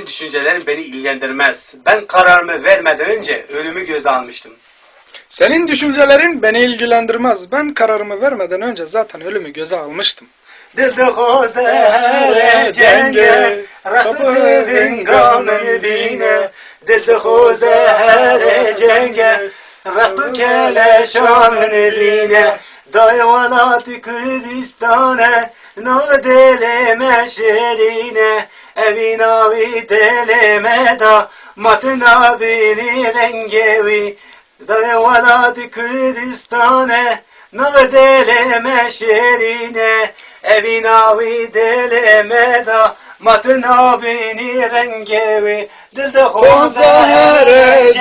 düşüncelerin beni ilgilendirmez. Ben kararımı vermeden önce ölümü göze almıştım. Senin düşüncelerin beni ilgilendirmez. Ben kararımı vermeden önce zaten ölümü göze almıştım. Dil de خوزه جنگه رخت بنگامن بینه دل de خوزه جنگه رخت کلشامن بینه دایوالات کردستانه نو دل مشرینه evin avi deleme da matına bini rengevi dayavalat Kürdistan'e nave deleme şerine evin avi deleme da matına bini rengevi dilde خوزه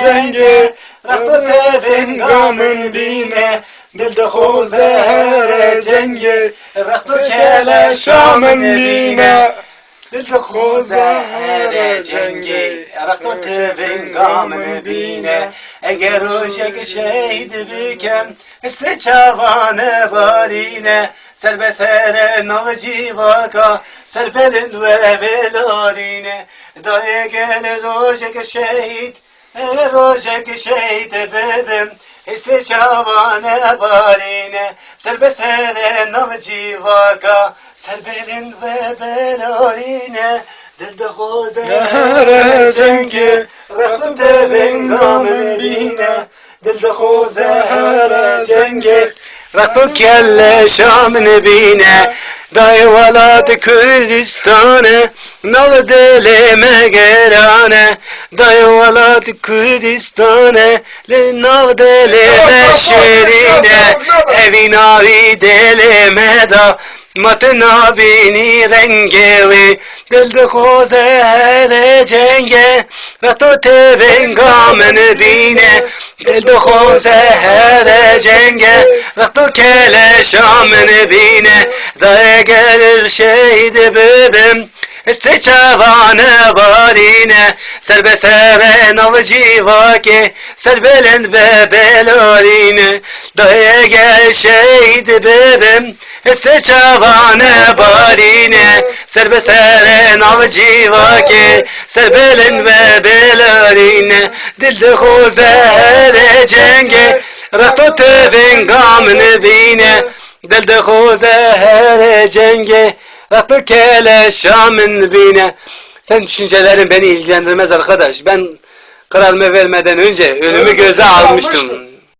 جنگه رخت بنگامن بینه dilde خوزه جنگه رخت کلشامن بینه دل خوزه جنگی رخت بنگامن بینه اگر روشک شهید بکم استچوان بالینه سر به سر نو جیواکا سر بلند و بلادینه دای گل روشک شهید ببم استچوان بالینه سر به سر نو جیواکا سر بلند و بلادینه دل de خوزه جنگی رخت بنگامن بینه دل de خوزه جنگی رخت کل شامن بینه دای ولاد کردستانه نو دل مگرانه دای ولاد کردستانه نو دل مشرینه evin آوی دل مدا matına bini rengevi dil de خوزه جنگه رتو بنگامن بینه دل de خوزه جنگه رتو کلشامن بینه دای gelir şehit bebim استچوانه بالینه سر به سر نو جیواکه سر بلند به بلارینه دای gelir şehit bebim استچوانه بالینه سر به سر نو جیواکه سر بلند به بلارینه دل de خوزه جنگه رخت بنگامن بینه دل de خوزه جنگه رخت keleşamın bine. Sen düşüncelerin beni ilgilendirmez arkadaş. Ben kararımı vermeden önce ölümü göze almıştım.